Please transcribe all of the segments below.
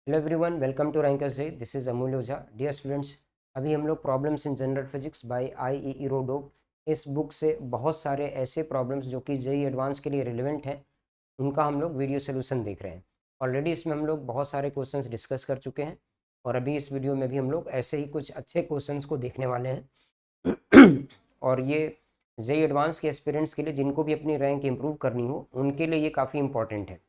Hello everyone, welcome to rankers day. This is Amulya Ojha. Dear students, अभी हम लोग problems in general physics by IEE रोडो इस book से बहुत सारे ऐसे प्रॉब्लम्स जो कि जेई एडवांस के लिए रिलेवेंट हैं, उनका हम लोग वीडियो सोल्यूशन देख रहे हैं। ऑलरेडी इसमें हम लोग बहुत सारे क्वेश्चंस डिस्कस कर चुके हैं और अभी इस वीडियो में भी हम लोग ऐसे ही कुछ अच्छे क्वेश्चंस को देखने वाले हैं। और ये जेई एडवांस के एस्पिरेंट्स के लिए, जिनको भी अपनी रैंक इंप्रूव करनी हो, उनके लिए ये काफ़ी इंपॉर्टेंट है।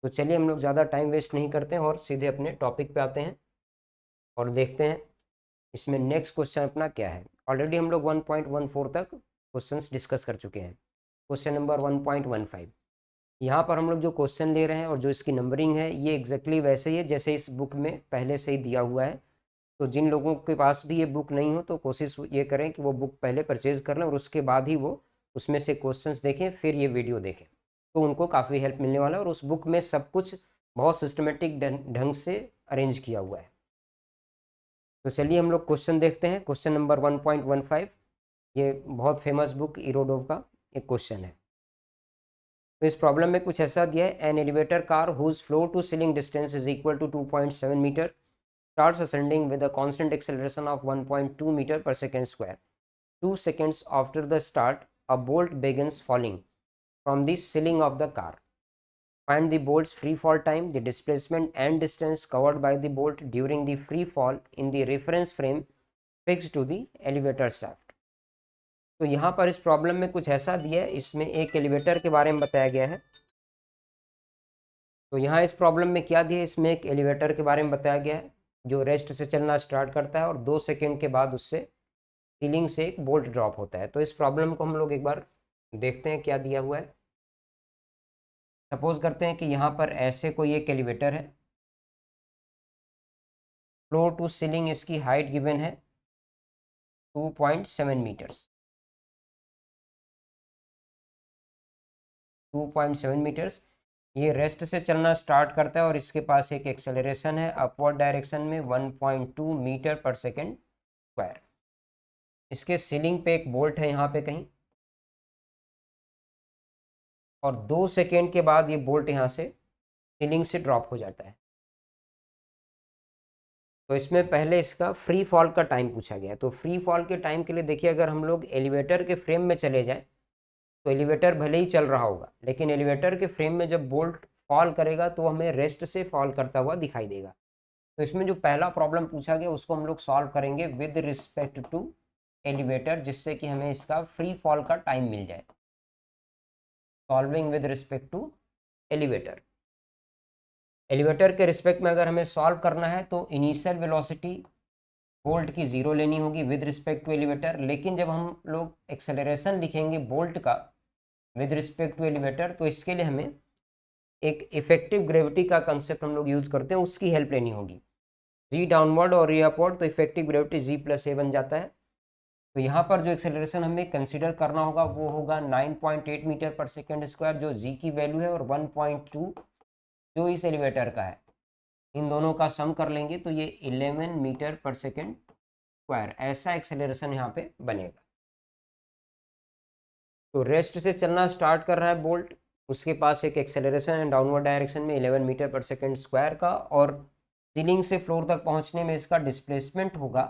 तो चलिए हम लोग ज़्यादा टाइम वेस्ट नहीं करते हैं और सीधे अपने टॉपिक पे आते हैं और देखते हैं इसमें नेक्स्ट क्वेश्चन अपना क्या है। ऑलरेडी हम लोग 1.14 तक क्वेश्चंस डिस्कस कर चुके हैं। क्वेश्चन नंबर 1.15, यहाँ पर हम लोग जो क्वेश्चन ले रहे हैं और जो इसकी नंबरिंग है, ये एग्जैक्टली वैसे ही है जैसे इस बुक में पहले से ही दिया हुआ है। तो जिन लोगों के पास भी ये बुक नहीं हो तो कोशिश ये करें कि वो बुक पहले परचेज कर लें और उसके बाद ही वो उसमें से क्वेश्चंस देखें, फिर ये वीडियो देखें, तो उनको काफ़ी हेल्प मिलने वाला है। और उस बुक में सब कुछ बहुत सिस्टमेटिक ढंग से अरेंज किया हुआ है। तो चलिए हम लोग क्वेश्चन देखते हैं। क्वेश्चन नंबर 1.15, ये बहुत फेमस बुक इरोडोव का एक क्वेश्चन है। तो इस प्रॉब्लम में कुछ ऐसा दिया है, an elevator car whose floor to ceiling distance is equal to 2.7 metre starts ascending with a constant acceleration of 1.2 meter per second square. 2 seconds after the start, a bolt begins falling from the ceiling of the car. Find the bolt's free fall time, the displacement and distance covered by the bolt during the free fall in the reference frame fixed to the elevator shaft. तो यहाँ पर इस problem में कुछ ऐसा दिया है, इसमें एक एलिवेटर के बारे में बताया गया है। तो यहाँ इस प्रॉब्लम में क्या दिया है, इसमें एक एलिवेटर के बारे में बताया गया है जो रेस्ट से चलना स्टार्ट करता है और 2 सेकेंड के बाद उससे सीलिंग से एक बोल्ट ड्रॉप होता है। तो इस प्रॉब्लम को हम लोग एक बार देखते हैं क्या दिया हुआ है। सपोज करते हैं कि यहाँ पर ऐसे कोई एक एलिवेटर है, फ्लोर टू सीलिंग इसकी हाइट गिवन है 2.7 मीटर्स। 2.7 मीटर्स ये रेस्ट से चलना स्टार्ट करता है और इसके पास एक एक्सेलरेशन है अपवर्ड डायरेक्शन में 1.2 मीटर पर सेकेंड स्क्वायर। इसके सीलिंग पे एक बोल्ट है यहाँ पे कहीं, और 2 सेकेंड के बाद ये बोल्ट यहाँ से सीलिंग से ड्रॉप हो जाता है। तो इसमें पहले इसका फ्री फॉल का टाइम पूछा गया है। तो फ्री फॉल के टाइम के लिए देखिए, अगर हम लोग एलिवेटर के फ्रेम में चले जाएं तो एलिवेटर भले ही चल रहा होगा, लेकिन एलिवेटर के फ्रेम में जब बोल्ट फॉल करेगा तो हमें रेस्ट से फॉल करता हुआ दिखाई देगा। तो इसमें जो पहला प्रॉब्लम पूछा गया उसको हम लोग सॉल्व करेंगे विद रिस्पेक्ट टू एलिवेटर, जिससे कि हमें इसका फ्री फॉल का टाइम मिल जाए। Solving with respect to elevator. Elevator के रिस्पेक्ट में अगर हमें सॉल्व करना है तो इनिशियल वेलोसिटी बोल्ट की 0 लेनी होगी विद रिस्पेक्ट टू एलिवेटर। लेकिन जब हम लोग एक्सेलरेशन लिखेंगे बोल्ट का विद रिस्पेक्ट टू एलिवेटर, तो इसके लिए हमें एक इफेक्टिव ग्रेविटी का कंसेप्ट हम लोग यूज करते हैं, उसकी हेल्प लेनी होगी। जी डाउनवर्ड और री अपवर्ड, तो इफेक्टिव ग्रेविटी जी प्लस ए बन जाता है। तो यहाँ पर जो एक्सेलरेशन हमें कंसीडर करना होगा वो होगा 9.8 मीटर पर सेकेंड स्क्वायर, जो जी की वैल्यू है, और 1.2 जो इस एलिवेटर का है। इन दोनों का सम कर लेंगे तो ये 11 मीटर पर सेकेंड स्क्वायर, ऐसा एक्सेलरेशन यहाँ पे बनेगा। तो रेस्ट से चलना स्टार्ट कर रहा है बोल्ट, उसके पास एक एक्सेलरेशन है डाउनवर्ड डायरेक्शन में 11 मीटर पर सेकेंड स्क्वायर का, और सीलिंग से फ्लोर तक पहुंचने में इसका डिस्प्लेसमेंट होगा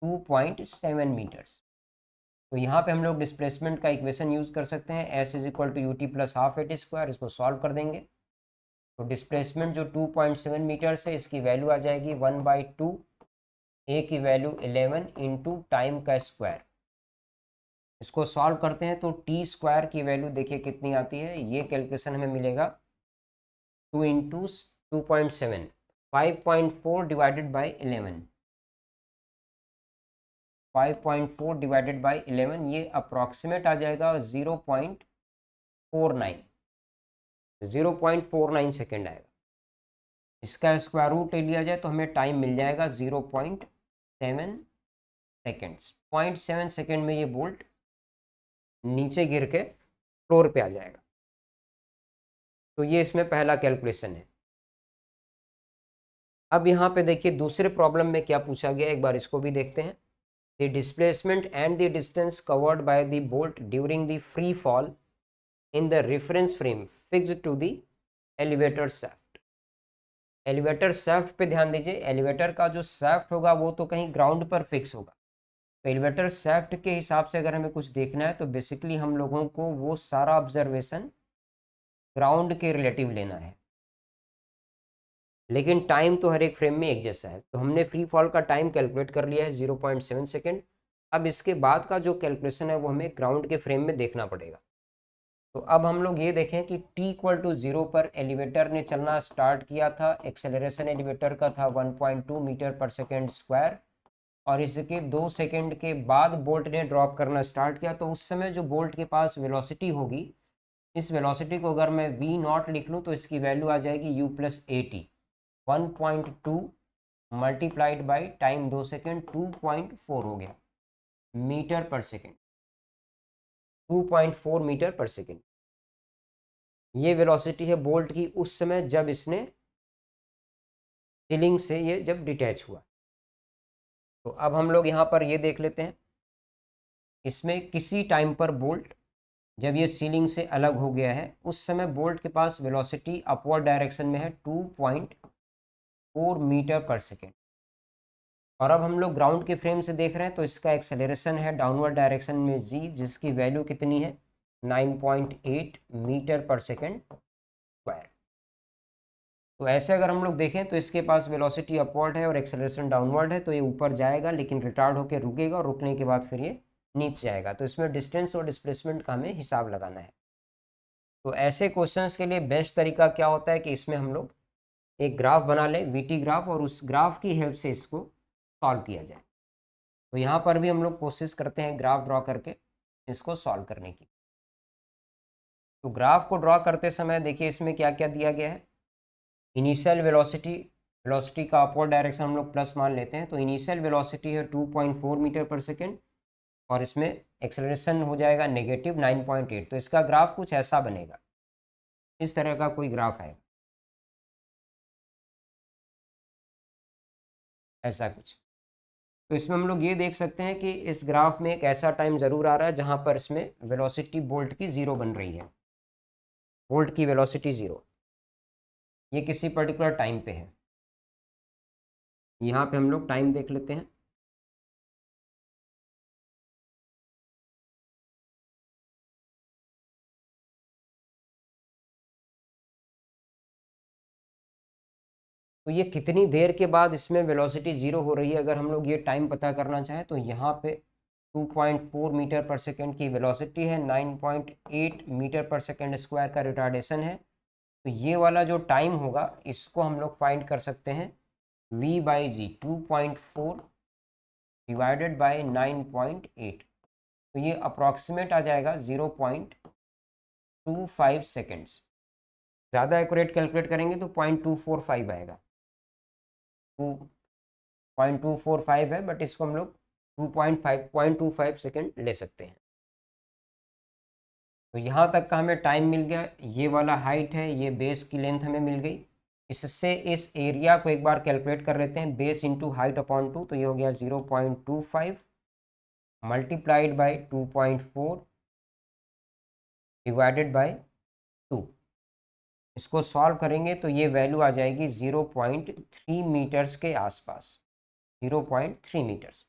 2.7 मीटर्स। तो यहाँ पे हम लोग डिस्प्लेसमेंट का इक्वेशन यूज कर सकते हैं, S is equal to u t plus half a t square. इसको सॉल्व कर देंगे तो डिस्प्लेसमेंट जो 2.7 मीटर्स है इसकी वैल्यू आ जाएगी 1/2, ए की वैल्यू 11 इंटू टाइम का स्क्वायर। इसको सॉल्व करते हैं तो टी स्क्वायर की वैल्यू देखिए कितनी आती है, ये कैलकुलेशन हमें मिलेगा 2 into 2.7, 5.4 divided by 11। 5.4 divided by 11, ये अप्रॉक्सीमेट आ जाएगा 0.49, 0.49 सेकेंड आएगा। इसका स्क्वायर रूट ले लिया जाए तो हमें टाइम मिल जाएगा 0.7 सेकेंड्स। 0.7 सेकेंड में ये बोल्ट नीचे गिर के फ्लोर पे आ जाएगा। तो ये इसमें पहला कैलकुलेशन है। अब यहाँ पे देखिए दूसरे प्रॉब्लम में क्या पूछा गया, एक बार इसको भी देखते हैं। The displacement and the distance covered by the bolt during the free fall in the reference frame fixed to the elevator shaft. Elevator shaft पे ध्यान दीजिए, एलिवेटर का जो शाफ्ट होगा वो तो कहीं ग्राउंड पर फिक्स होगा। तो एलिवेटर शाफ्ट के हिसाब से अगर हमें कुछ देखना है तो बेसिकली हम लोगों को वो सारा ऑब्जर्वेशन ग्राउंड के रिलेटिव लेना है, लेकिन टाइम तो हर एक फ्रेम में एक जैसा है। तो हमने फ्री फॉल का टाइम कैलकुलेट कर लिया है 0.7 सेकेंड। अब इसके बाद का जो कैलकुलेशन है वो हमें ग्राउंड के फ्रेम में देखना पड़ेगा। तो अब हम लोग ये देखें कि t=0 पर एलिवेटर ने चलना स्टार्ट किया था। एक्सेलरेशन एलिवेटर का था 1.2 मीटर पर सेकेंड स्क्वायर, और इसके 2 सेकेंड के बाद बोल्ट ने ड्रॉप करना स्टार्ट किया। तो उस समय जो बोल्ट के पास वेलोसिटी होगी, इस वेलोसिटी को अगर मैं v नॉट लिख लूँ तो इसकी वैल्यू आ जाएगी u+at। 1.2 multiplied by time 2 second 2.4 हो गया मीटर पर सेकेंड, 2.4 मीटर पर सेकेंड। ये वेलोसिटी है बोल्ट की उस समय जब इसने सीलिंग से ये जब डिटैच हुआ। तो अब हम लोग यहाँ पर ये देख लेते हैं, इसमें किसी टाइम पर बोल्ट जब ये सीलिंग से अलग हो गया है उस समय बोल्ट के पास वेलोसिटी अपवर्ड डायरेक्शन में है 2.4 मीटर पर सेकेंड। और अब हम लोग ग्राउंड के फ्रेम से देख रहे हैं तो इसका एक्सेलरेशन है डाउनवर्ड डायरेक्शन में g, जिसकी वैल्यू कितनी है 9.8 मीटर पर सेकेंड स्क्वायर। तो ऐसे अगर हम लोग देखें तो इसके पास वेलोसिटी अपवर्ड है और एक्सेलरेशन डाउनवर्ड है, तो ये ऊपर जाएगा लेकिन रिटार्ड होकर रुकेगा और रुकने के बाद फिर ये नीचे जाएगा। तो इसमें डिस्टेंस और डिस्प्लेसमेंट का हमें हिसाब लगाना है। तो ऐसे क्वेश्चंस के लिए बेस्ट तरीका क्या होता है कि इसमें हम लोग एक ग्राफ बना लें, वीटी ग्राफ, और उस ग्राफ की हेल्प से इसको सॉल्व किया जाए। तो यहाँ पर भी हम लोग कोशिश करते हैं ग्राफ ड्रॉ करके इसको सॉल्व करने की। तो ग्राफ को ड्रॉ करते समय देखिए इसमें क्या क्या दिया गया है। इनिशियल वेलोसिटी, वेलोसिटी का अपवर्ड डायरेक्शन हम लोग प्लस मान लेते हैं, तो इनिशियल वेलोसिटी है 2.4 मीटर पर सेकेंड, और इसमें एक्सेलरेशन हो जाएगा नेगेटिव 9.8। तो इसका ग्राफ कुछ ऐसा बनेगा, इस तरह का कोई ग्राफ है, ऐसा कुछ। तो इसमें हम लोग ये देख सकते हैं कि इस ग्राफ में एक ऐसा टाइम ज़रूर आ रहा है जहाँ पर इसमें वेलोसिटी बोल्ट की ज़ीरो बन रही है, बोल्ट की वेलोसिटी ज़ीरो, ये किसी पर्टिकुलर टाइम पे है। यहाँ पे हम लोग टाइम देख लेते हैं। तो ये कितनी देर के बाद इसमें वेलोसिटी ज़ीरो हो रही है, अगर हम लोग ये टाइम पता करना चाहें तो यहाँ पे 2.4 मीटर पर सेकेंड की वेलोसिटी है, 9.8 मीटर पर सेकेंड स्क्वायर का रिटार्डेशन है। तो ये वाला जो टाइम होगा इसको हम लोग फाइंड कर सकते हैं v/g, 2.4 डिवाइडेड बाई 9.8। तो ये अप्रॉक्सीमेट आ जाएगा 0.25 सेकेंड्स। ज़्यादा एक्यूरेट कैलकुलेट करेंगे तो 0.245 आएगा, 2.245 है, बट इसको हम लोग 0.25 सेकेंड ले सकते हैं। तो यहाँ तक का हमें टाइम मिल गया, ये वाला हाइट है, ये बेस की लेंथ हमें मिल गई। इससे इस एरिया को एक बार कैलकुलेट कर लेते हैं, बेस इंटू हाइट अपॉन 2, तो ये हो गया 0.25 मल्टीप्लाइड बाई 2.4 डिवाइडेड बाई 2। इसको सॉल्व करेंगे तो ये वैल्यू आ जाएगी 0.3 मीटर्स के आसपास, 0.3 मीटर्स।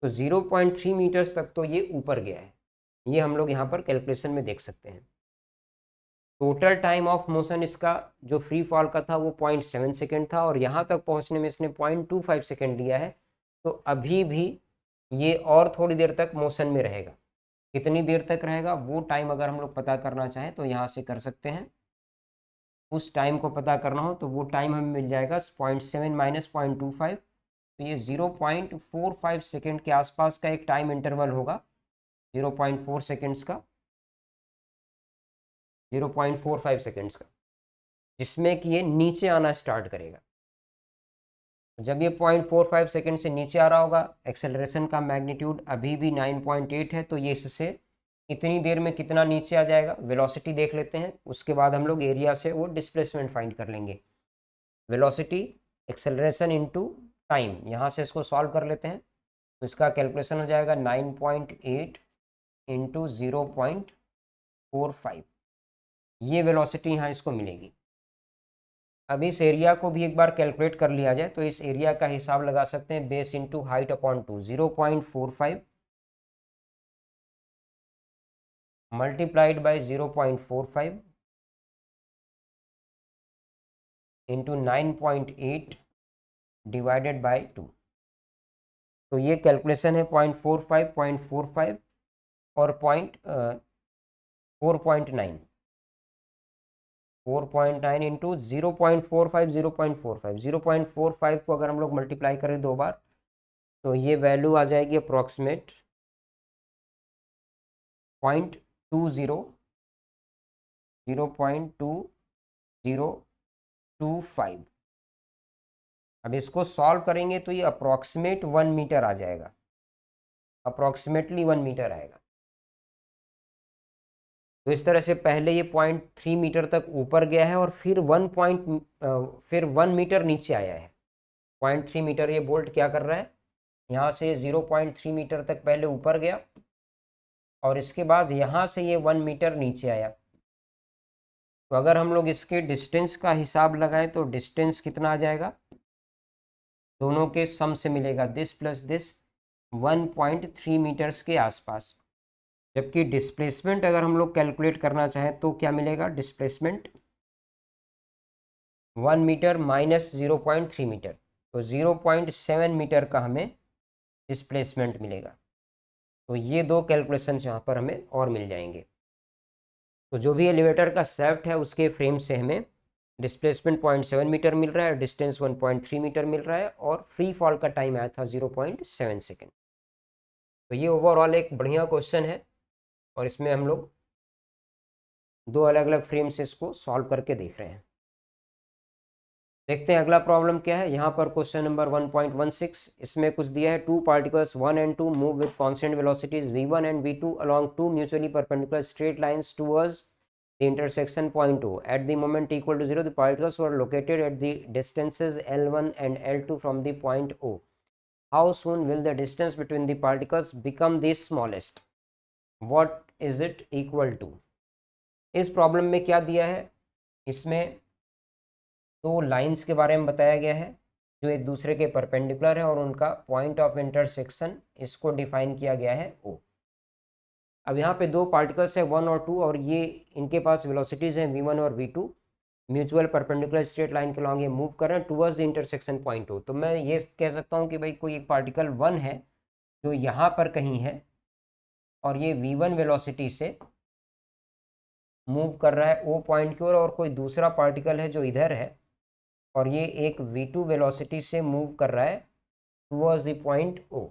तो 0.3 मीटर्स तक तो ये ऊपर गया है, ये हम लोग यहाँ पर कैलकुलेशन में देख सकते हैं। टोटल टाइम ऑफ मोशन इसका जो फ्री फॉल का था वो 0.7 सेकेंड था, और यहाँ तक पहुँचने में इसने 0.25 सेकेंड लिया है। तो अभी भी ये और थोड़ी देर तक मोशन में रहेगा। कितनी देर तक रहेगा वो टाइम अगर हम लोग पता करना चाहें तो यहाँ से कर सकते हैं। उस टाइम को पता करना हो तो वो टाइम हमें मिल जाएगा 0.7 माइनस 0.25, तो ये 0.45 सेकेंड के आसपास का एक टाइम इंटरवल होगा, 0.4 सेकेंड्स का, 0.45 सेकेंड्स का, जिसमें कि ये नीचे आना स्टार्ट करेगा। जब ये 0.45 सेकेंड से नीचे आ रहा होगा, एक्सेलरेशन का मैग्नीट्यूड अभी भी 9.8 है, तो ये इससे इतनी देर में कितना नीचे आ जाएगा, वेलोसिटी देख लेते हैं। उसके बाद हम लोग एरिया से वो डिस्प्लेसमेंट फाइंड कर लेंगे। वेलोसिटी एक्सेलरेशन इनटू टाइम, यहाँ से इसको सॉल्व कर लेते हैं। तो इसका कैलकुलेशन हो जाएगा 9.8 इंटू 0.45, ये वेलोसिटी यहाँ इसको मिलेगी। अब इस एरिया को भी एक बार कैलकुलेट कर लिया जाए तो इस एरिया का हिसाब लगा सकते हैं base into height upon 2, 0.45 multiplied by 0.45 into 9.8 divided by 2। तो ये कैलकुलेशन है 0.45, 0.45 और 4.9 इंटू 0.45, 0.45 को अगर हम लोग मल्टीप्लाई करें दो बार तो ये वैल्यू आ जाएगी अप्रॉक्सीमेट 0.25। अब इसको सॉल्व करेंगे तो ये अप्रॉक्सीमेट 1 मीटर आ जाएगा, अप्रॉक्सीमेटली 1 मीटर आएगा। तो इस तरह से पहले ये 0.3 मीटर तक ऊपर गया है और फिर 1 मीटर नीचे आया है। 0.3 मीटर ये बोल्ट क्या कर रहा है, यहाँ से 0.3 मीटर तक पहले ऊपर गया और इसके बाद यहाँ से ये 1 मीटर नीचे आया। तो अगर हम लोग इसके डिस्टेंस का हिसाब लगाएं तो डिस्टेंस कितना आ जाएगा, दोनों के सम से मिलेगा दिस प्लस दिस 1.3 मीटर्स के आसपास। जबकि डिस्प्लेसमेंट अगर हम लोग कैलकुलेट करना चाहें तो क्या मिलेगा, डिस्प्लेसमेंट 1 मीटर माइनस 0.3 मीटर, तो 0.7 मीटर का हमें डिस्प्लेसमेंट मिलेगा। तो ये दो कैलकुलेशंस यहाँ पर हमें और मिल जाएंगे। तो जो भी एलिवेटर का शेफ्ट है उसके फ्रेम से हमें डिस्प्लेसमेंट 0.7 मीटर मिल रहा है, डिस्टेंस 1.3 मीटर मिल रहा है और फ्री फॉल का टाइम आया था 0.7 सेकेंड। तो ये ओवरऑल एक बढ़िया क्वेश्चन है और इसमें हम लोग दो अलग अलग फ्रेम से इसको सॉल्व करके देख रहे हैं। देखते हैं अगला प्रॉब्लम क्या है। यहाँ पर क्वेश्चन नंबर 1.16, इसमें कुछ दिया है, two particles 1 and 2 move with constant velocities v1 and v2 along two mutually perpendicular straight lines towards the intersection point O. At the moment equal to 0, the particles were located at the distances L1 and L2 from the point O. How soon will the distance between the particles become the smallest? What is it equal to? इस problem में क्या दिया है, इसमें दो lines के बारे में बताया गया है जो एक दूसरे के परपेंडिकुलर है और उनका पॉइंट ऑफ इंटरसेक्शन इसको डिफाइन किया गया है O। अब यहाँ पे दो पार्टिकल्स है 1 और 2 और ये इनके पास वेलोसिटीज हैं v1 और v2, mutual perpendicular straight line के लॉन्ग ये मूव कर रहे हैं towards the intersection point O। तो मैं ये कह सकता हूँ कि भाई कोई एक पार्टिकल 1 है जो यहाँ पर कहीं है और ये v1 वेलोसिटी से मूव कर रहा है O पॉइंट की ओर, और कोई दूसरा पार्टिकल है जो इधर है और ये एक v2 वेलोसिटी से मूव कर रहा है टूवर्ड्स द पॉइंट O।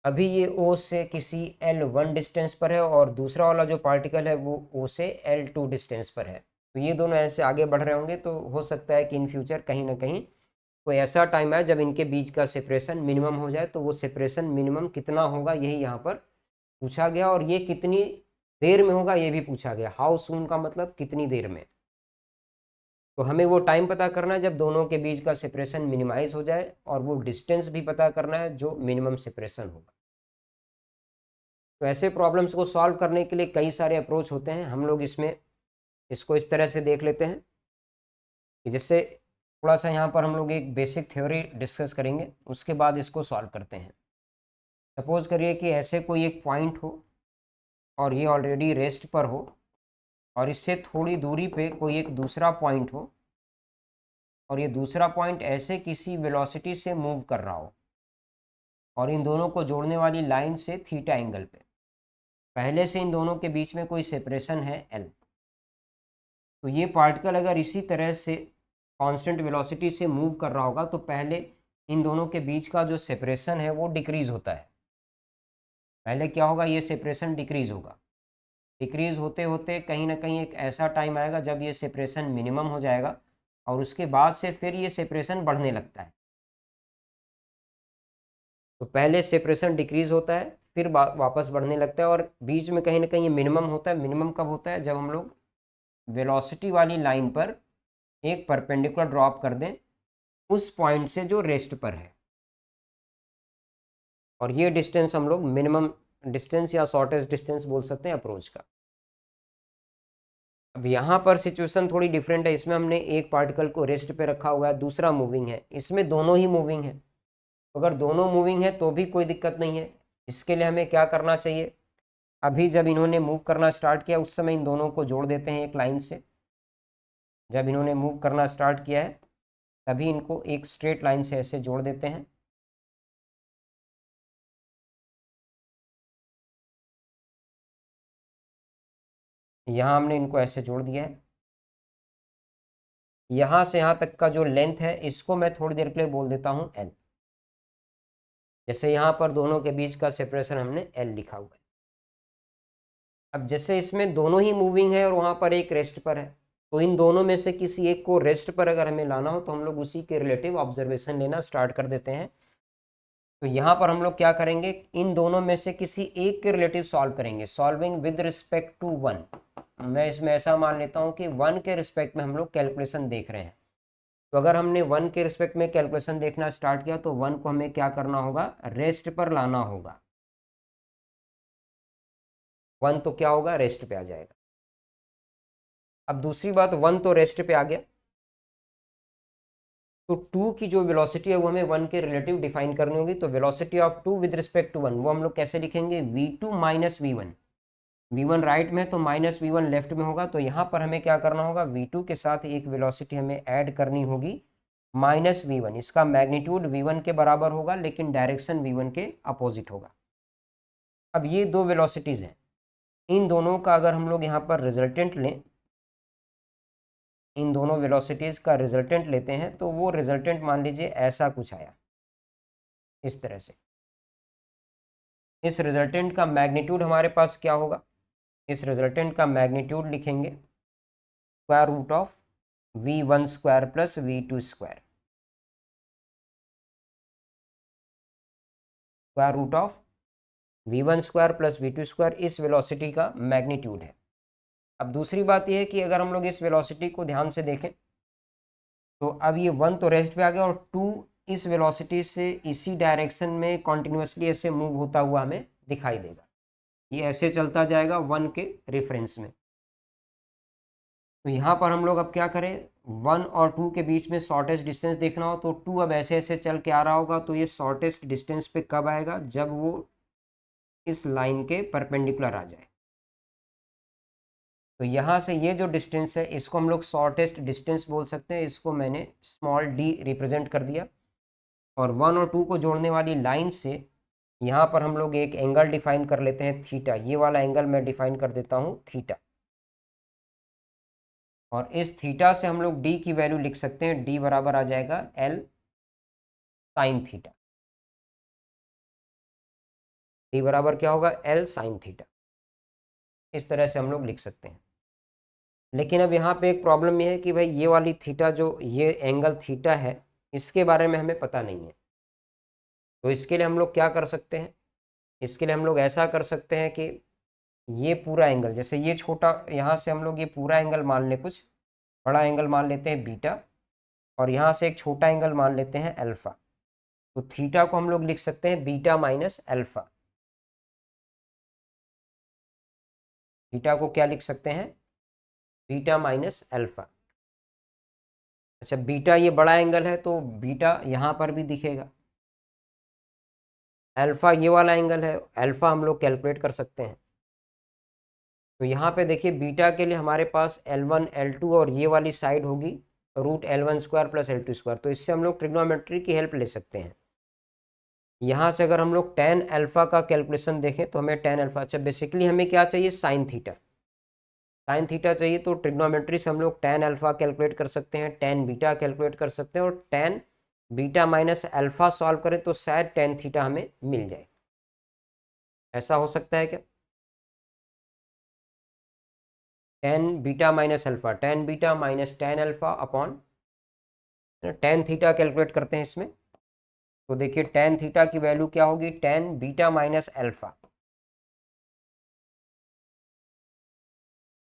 अभी ये O से किसी L1 डिस्टेंस पर है और दूसरा वाला जो पार्टिकल है वो O से L2 डिस्टेंस पर है। तो ये दोनों ऐसे आगे बढ़ रहे होंगे, तो हो सकता है कि इन फ्यूचर कहीं ना कहीं कोई ऐसा टाइम आए जब इनके बीच का सेपरेशन मिनिमम हो जाए। तो वो सेपरेशन मिनिमम कितना होगा यही यहाँ पर पूछा गया, और ये कितनी देर में होगा ये भी पूछा गया। हाउ सून का मतलब कितनी देर में। तो हमें वो टाइम पता करना है जब दोनों के बीच का सेपरेशन मिनिमाइज हो जाए, और वो डिस्टेंस भी पता करना है जो मिनिमम सेपरेशन होगा। तो ऐसे प्रॉब्लम्स को सॉल्व करने के लिए कई सारे अप्रोच होते हैं। हम लोग इसमें इसको इस तरह से देख लेते हैं कि जिससे थोड़ा सा यहाँ पर हम लोग एक बेसिक थ्योरी डिस्कस करेंगे, उसके बाद इसको सॉल्व करते हैं। सपोज करिए कि ऐसे कोई एक पॉइंट हो और ये ऑलरेडी रेस्ट पर हो, और इससे थोड़ी दूरी पे कोई एक दूसरा पॉइंट हो और ये दूसरा पॉइंट ऐसे किसी वेलोसिटी से मूव कर रहा हो, और इन दोनों को जोड़ने वाली लाइन से थीटा एंगल पे पहले से इन दोनों के बीच में कोई सेपरेशन है L। तो ये पार्टिकल अगर इसी तरह से कांस्टेंट वेलोसिटी से मूव कर रहा होगा तो पहले इन दोनों के बीच का जो सेपरेशन है वो डिक्रीज होता है। पहले क्या होगा, ये सेपरेशन डिक्रीज होगा, डिक्रीज होते होते कहीं ना कहीं एक ऐसा टाइम आएगा जब ये सेपरेशन मिनिमम हो जाएगा, और उसके बाद से फिर ये सेपरेशन बढ़ने लगता है। तो पहले सेपरेशन डिक्रीज होता है फिर वापस बढ़ने लगता है, और बीच में कहीं ना कहीं ये मिनिमम होता है। मिनिमम कब होता है, जब हम लोग वेलोसिटी वाली लाइन पर एक परपेंडिकुलर ड्रॉप कर दें उस पॉइंट से जो रेस्ट पर है, और ये डिस्टेंस हम लोग मिनिमम डिस्टेंस या शॉर्टेस्ट डिस्टेंस बोल सकते हैं अप्रोच का। अब यहाँ पर सिचुएशन थोड़ी डिफरेंट है, इसमें हमने एक पार्टिकल को रेस्ट पे रखा हुआ है, दूसरा मूविंग है, इसमें दोनों ही मूविंग है। अगर दोनों मूविंग है तो भी कोई दिक्कत नहीं है। इसके लिए हमें क्या करना चाहिए, अभी जब इन्होंने मूव करना स्टार्ट किया उस समय इन दोनों को जोड़ देते हैं एक लाइन से। जब इन्होंने मूव करना स्टार्ट किया है तभी इनको एक स्ट्रेट लाइन से ऐसे जोड़ देते हैं। यहाँ हमने इनको ऐसे जोड़ दिया है। यहाँ से यहाँ तक का जो लेंथ है इसको मैं थोड़ी देर के लिए बोल देता हूँ एल। जैसे यहाँ पर दोनों के बीच का सेपरेशन हमने एल लिखा हुआ है। अब जैसे इसमें दोनों ही मूविंग है और वहाँ पर एक रेस्ट पर है, तो इन दोनों में से किसी एक को रेस्ट पर अगर हमें लाना हो तो हम लोग उसी के रिलेटिव ऑब्जर्वेशन लेना स्टार्ट कर देते हैं। तो यहाँ पर हम लोग क्या करेंगे, इन दोनों में से किसी एक के रिलेटिव सॉल्व करेंगे, solving with respect to one. मैं इसमें ऐसा मान लेता हूँ कि वन के रिस्पेक्ट में हम लोग कैलकुलेशन देख रहे हैं। तो अगर हमने वन के रिस्पेक्ट में कैलकुलेशन देखना स्टार्ट किया तो वन को हमें क्या करना होगा, रेस्ट पर लाना होगा। वन तो क्या होगा, रेस्ट पे आ जाएगा। अब दूसरी बात, वन तो रेस्ट पे आ गया, तो टू की जो वेलोसिटी है वो हमें वन के रिलेटिव डिफाइन करनी होगी। तो velocity of two with respect to one वो हम लोग कैसे लिखेंगे, v2 minus v1। v1 right में तो माइनस v1 लेफ्ट में होगा, तो यहाँ पर हमें क्या करना होगा, v2 के साथ एक वेलोसिटी हमें ऐड करनी होगी माइनस v1। इसका मैग्नीट्यूड v1 के बराबर होगा लेकिन डायरेक्शन v1 के अपोजिट होगा। अब ये दो वेलोसिटीज हैं, इन दोनों का अगर हम लोग यहाँ पर रिजल्टेंट लें, इन दोनों वेलोसिटीज का रिजल्टेंट लेते हैं तो वो रिजल्टेंट मान लीजिए ऐसा कुछ आया, इस तरह से। इस रिजल्टेंट का मैग्नीट्यूड हमारे पास क्या होगा, इस रिजल्टेंट का मैग्नीट्यूड लिखेंगे square root of v1 square plus v2 square, square root of v1 square plus v2 square इस वेलोसिटी का मैग्नीट्यूड है। अब दूसरी बात यह है कि अगर हम लोग इस वेलोसिटी को ध्यान से देखें तो अब ये वन तो रेस्ट पे आ गया और टू इस वेलोसिटी से इसी डायरेक्शन में कॉन्टिन्यूसली ऐसे मूव होता हुआ हमें दिखाई देगा। ये ऐसे चलता जाएगा वन के रेफरेंस में। तो यहाँ पर हम लोग अब क्या करें, वन और टू के बीच में शॉर्टेस्ट डिस्टेंस देखना हो तो टू अब ऐसे ऐसे चल के आ रहा होगा, तो ये शॉर्टेस्ट डिस्टेंस पे कब आएगा, जब वो इस लाइन के परपेंडिकुलर आ जाए। तो यहाँ से ये जो डिस्टेंस है इसको हम लोग शॉर्टेस्ट डिस्टेंस बोल सकते हैं, इसको मैंने स्मॉल डी रिप्रेजेंट कर दिया। और वन और टू को जोड़ने वाली लाइन से यहाँ पर हम लोग एक एंगल डिफाइन कर लेते हैं थीटा, ये वाला एंगल मैं डिफाइन कर देता हूँ थीटा। और इस थीटा से हम लोग डी की वैल्यू लिख सकते हैं, डी बराबर आ जाएगा एल साइन थीटा। डी बराबर क्या होगा, एल साइन थीटा। इस तरह से हम लोग लिख सकते हैं। लेकिन अब यहाँ पे एक प्रॉब्लम ये है कि भाई ये वाली थीटा, जो ये एंगल थीटा है, इसके बारे में हमें पता नहीं है। तो इसके लिए हम लोग क्या कर सकते हैं, इसके लिए हम लोग ऐसा कर सकते हैं कि ये पूरा एंगल, जैसे ये छोटा, यहाँ से हम लोग ये पूरा एंगल मान लें, कुछ बड़ा एंगल मान लेते हैं बीटा, और यहाँ से एक छोटा एंगल मान लेते हैं अल्फा। तो थीटा को हम लोग लिख सकते हैं बीटा माइनस अल्फा। थीटा को क्या लिख सकते हैं, बीटा माइनस अल्फा। अच्छा, बीटा ये बड़ा एंगल है तो बीटा यहाँ पर भी दिखेगा। अल्फा ये वाला एंगल है, अल्फा हम लोग कैलकुलेट कर सकते हैं। तो यहाँ पे देखिए बीटा के लिए हमारे पास L1 L2 और ये वाली साइड होगी root L1 square plus L2 square. तो इससे हम लोग ट्रिग्नोमेट्री की हेल्प ले सकते हैं। यहाँ से अगर हम लोग टेन अल्फा का कैलकुलेशन देखें तो हमें टेन अल्फा, अच्छा बेसिकली हमें क्या चाहिए, साइन थीटा। साइन थीटा चाहिए तो ट्रिग्नोमेट्री से हम लोग टेन अल्फा कैलकुलेट कर सकते हैं, टेन बीटा कैलकुलेट कर सकते हैं, और tan beta minus alpha solve करें तो शायद टेन थीटा हमें मिल जाए। ऐसा हो सकता है क्या, tan beta minus alpha, tan beta minus tan alpha upon tan theta calculate करते हैं इसमें। तो देखिए टेन थीटा की वैल्यू क्या होगी, टेन बीटा माइनस अल्फा।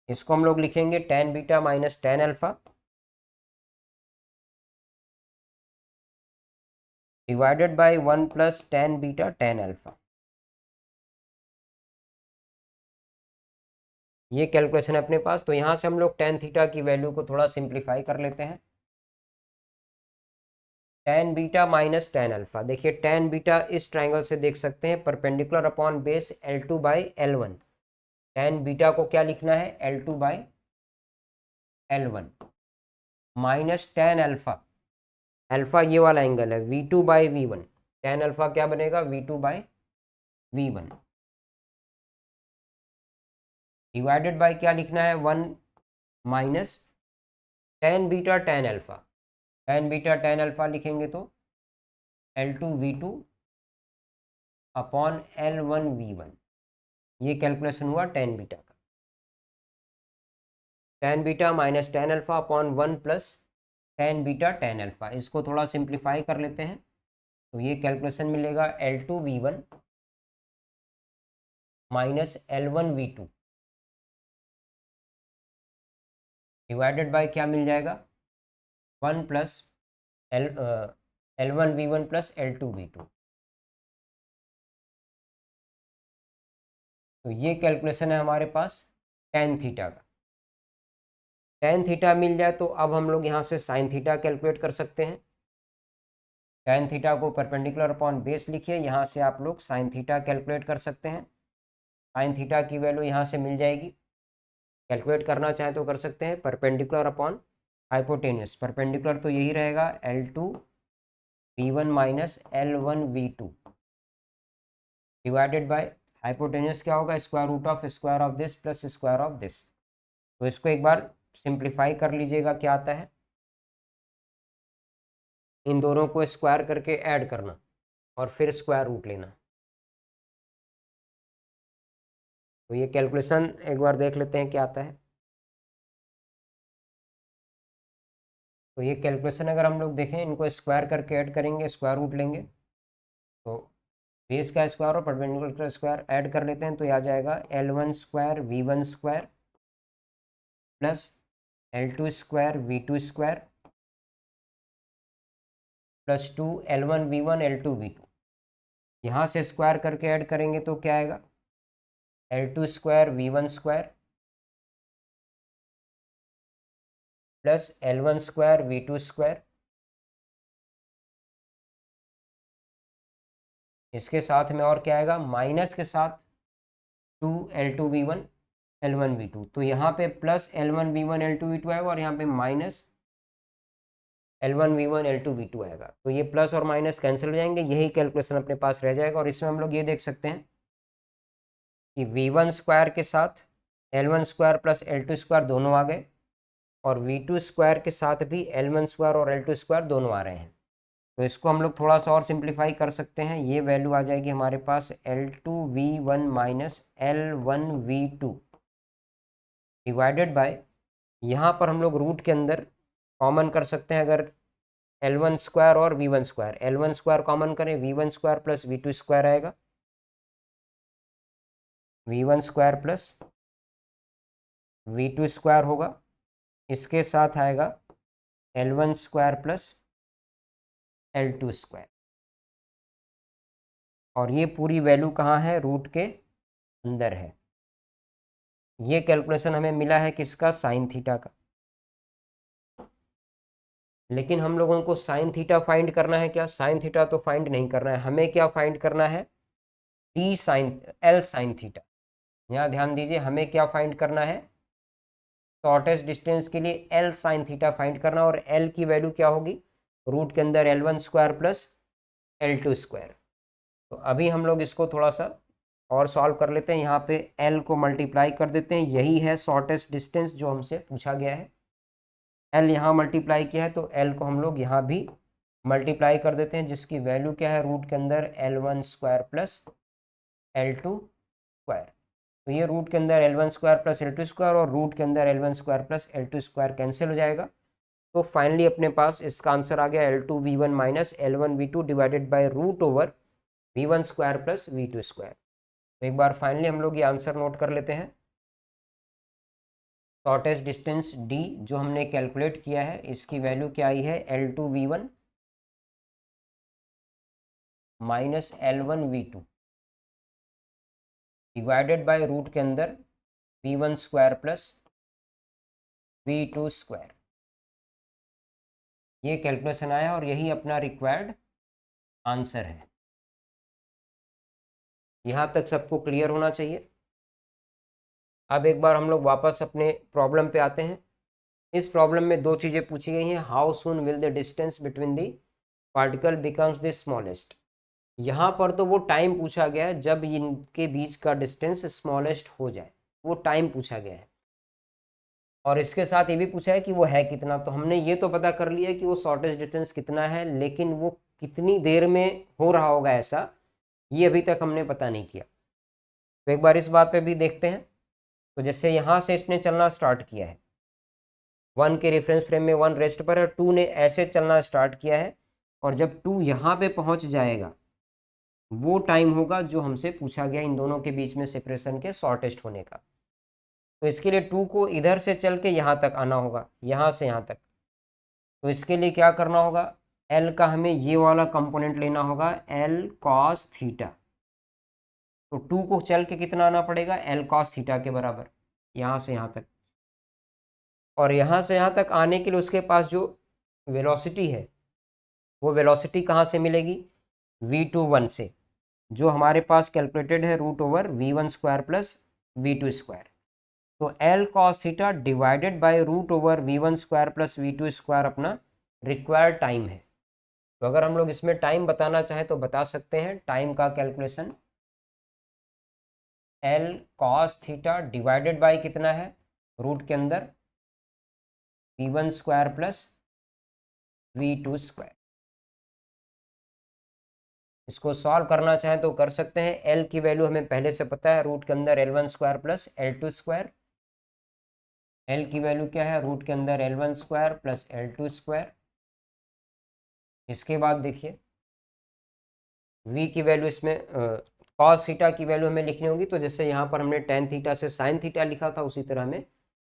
इसको हम लोग लिखेंगे tan beta minus tan alpha divided by one plus tan beta tan alpha. ये कैलकुलेशन है अपने पास। तो यहाँ से हम लोग टेन थीटा की वैल्यू को थोड़ा सिंप्लीफाई कर लेते हैं। Tan beta minus tan alpha, देखिए टेन बीटा इस ट्राइंगल से देख सकते हैं, perpendicular upon base L2 by L1। Tan beta को क्या लिखना है, L2 by L1 minus tan alpha, alpha ये वाला एंगल है, V2 by V1। Tan alpha क्या बनेगा, V2 by V1 divided by क्या लिखना है, 1 minus tan beta tan alpha. Tan beta tan alpha लिखेंगे तो L2 V2 upon L1 V1। ये कैलकुलेशन हुआ टेन बीटा का। Tan beta minus tan alpha upon 1 plus tan beta tan alpha, इसको थोड़ा सिंप्लीफाई कर लेते हैं। तो ये कैलकुलेशन मिलेगा L2 V1 minus L1 V2 divided bye क्या मिल जाएगा, 1 plus L1 V1 plus L2 V2। तो ये कैलकुलेशन है हमारे पास टेन थीटा का। टेन थीटा मिल जाए तो अब हम लोग यहाँ से साइन थीटा कैलकुलेट कर सकते हैं। टेन थीटा को परपेंडिकुलर अपॉन बेस लिखिए, यहाँ से आप लोग साइन थीटा कैलकुलेट कर सकते हैं। साइन थीटा की वैल्यू यहाँ से मिल जाएगी, कैलकुलेट करना चाहें तो कर सकते हैं, परपेंडिकुलर अपॉन हाइपोटेन्यूस। परपेंडिकुलर तो यही रहेगा, L2 V1 minus L1 V2 divided bye hypotenuse क्या होगा, square of this plus square of this. तो इसको एक बार सिंप्लीफाई कर लीजिएगा, क्या आता है, इन दोनों को स्क्वायर करके ऐड करना और फिर स्क्वायर रूट लेना। तो ये कैलकुलेशन एक बार देख लेते हैं क्या आता है। तो ये कैलकुलेशन अगर हम लोग देखें, इनको स्क्वायर करके ऐड करेंगे, स्क्वायर रूट लेंगे, तो बेस का स्क्वायर और परपेंडिकुलर का स्क्वायर ऐड कर लेते हैं, तो ये आ जाएगा L1 square V1 square plus L2 square V2 square plus 2 L1 V1 L2 V2। यहाँ से स्क्वायर करके ऐड करेंगे तो क्या आएगा, L2 square V1 square plus L1 square V2 square. इसके साथ में और क्या आएगा, माइनस के साथ 2 L2 V1 L1 V2। तो यहाँ पे plus L1 V1 L2 V2 आएगा और यहाँ पे minus L1 V1 L2 V2 आएगा। तो ये प्लस और माइनस कैंसिल हो जाएंगे, यही कैलकुलेशन अपने पास रह जाएगा। और इसमें हम लोग ये देख सकते हैं कि V1 स्क्वायर के साथ L1 square plus L2 square दोनों आ गए, और V2 स्क्वायर के साथ भी L1 स्क्वायर और L2 स्क्वायर दोनों आ रहे हैं। तो इसको हम लोग थोड़ा सा और सिंप्लीफाई कर सकते हैं। ये वैल्यू आ जाएगी हमारे पास L2 V1 minus L1 V2 divided bye, यहाँ पर हम लोग रूट के अंदर कॉमन कर सकते हैं, अगर L1 स्क्वायर और V1 square, L1 square common करें, V1 square plus V2 square आएगा, V1 square plus V2 square होगा। इसके साथ आएगा L1 square plus L2 square, और ये पूरी वैल्यू कहाँ है, रूट के अंदर है। ये कैलकुलेशन हमें मिला है किसका, साइन थीटा का। लेकिन हम लोगों को साइन थीटा फाइंड करना है क्या, साइन थीटा तो फाइंड नहीं करना है, हमें क्या फाइंड करना है, T sine L sine theta. यहाँ ध्यान दीजिए, हमें क्या फाइंड करना है, शॉर्टेस्ट डिस्टेंस के लिए एल साइन थीटा फाइंड करना, और एल की वैल्यू क्या होगी, रूट के अंदर L1 square plus L2 square. तो अभी हम लोग इसको थोड़ा सा और सॉल्व कर लेते हैं। यहाँ पे एल को मल्टीप्लाई कर देते हैं, यही है शॉर्टेस्ट डिस्टेंस जो हमसे पूछा गया है। एल यहाँ मल्टीप्लाई किया है, तो एल को हम लोग यहाँ भी मल्टीप्लाई कर देते हैं, जिसकी वैल्यू क्या है, रूट के अंदर L1 square plus L2 square. तो ये रूट के अंदर L1 square plus L2 square और रूट के अंदर L1 square plus L2 square cancel हो जाएगा। तो फाइनली अपने पास इसका आंसर आ गया L2 V1 minus L1 V2 divided by root over V1 square plus V2 square. तो एक बार फाइनली हम लोग ये आंसर नोट कर लेते हैं। शॉर्टेस्ट डिस्टेंस D जो हमने कैलकुलेट किया है, इसकी वैल्यू क्या आई है, L2 V1 minus L1 V2 divided by root के अंदर v1 square plus v2 square. ये कैलकुलेशन आया और यही अपना रिक्वायर्ड आंसर है। यहाँ तक सबको क्लियर होना चाहिए। अब एक बार हम लोग वापस अपने प्रॉब्लम पे आते हैं। इस प्रॉब्लम में दो चीज़ें पूछी गई हैं। How soon will the distance between the particle becomes the smallest. यहाँ पर तो वो टाइम पूछा गया है जब इनके बीच का डिस्टेंस स्मॉलेस्ट हो जाए, वो टाइम पूछा गया है। और इसके साथ ये भी पूछा है कि वो है कितना। तो हमने ये तो पता कर लिया कि वो शॉर्टेस्ट डिस्टेंस कितना है, लेकिन वो कितनी देर में हो रहा होगा ऐसा, ये अभी तक हमने पता नहीं किया। तो एक बार इस बात पे भी देखते हैं। तो जैसे यहाँ से इसने चलना स्टार्ट किया है, 1 के रेफरेंस फ्रेम में 1 रेस्ट पर है, 2 ने ऐसे चलना स्टार्ट किया है, और जब 2 यहाँ पे पहुँच जाएगा वो टाइम होगा जो हमसे पूछा गया इन दोनों के बीच में सेपरेशन के शॉर्टेस्ट होने का। तो इसके लिए 2 को इधर से चल के यहाँ तक आना होगा, यहाँ से यहाँ तक। तो इसके लिए क्या करना होगा, L का हमें ये वाला कंपोनेंट लेना होगा, L cos थीटा। तो 2 को चल के कितना आना पड़ेगा, L cos थीटा के बराबर, यहाँ से यहाँ तक। और यहाँ से यहाँ तक आने के लिए उसके पास जो वेलोसिटी है, वो वेलोसिटी कहाँ से मिलेगी, v21 से, जो हमारे पास कैलकुलेटेड है √/v1 square plus v2 square. तो L cos theta divided by √/v1 square plus v2 square अपना रिक्वायर्ड टाइम है। तो अगर हम लोग इसमें टाइम बताना चाहें तो बता सकते हैं। टाइम का calculation L cos theta divided by कितना है, रूट के अंदर v1 square plus v2 square. इसको सॉल्व करना चाहें तो कर सकते हैं। L की वैल्यू हमें पहले से पता है, रूट के अंदर L1 square plus L2 square. L की वैल्यू क्या है, रूट के अंदर L1 square plus L2 square. इसके बाद देखिए v की वैल्यू इसमें cos थीटा की वैल्यू हमें लिखनी होगी। तो जैसे यहाँ पर हमने tan थीटा से sin थीटा लिखा था, उसी तरह हमें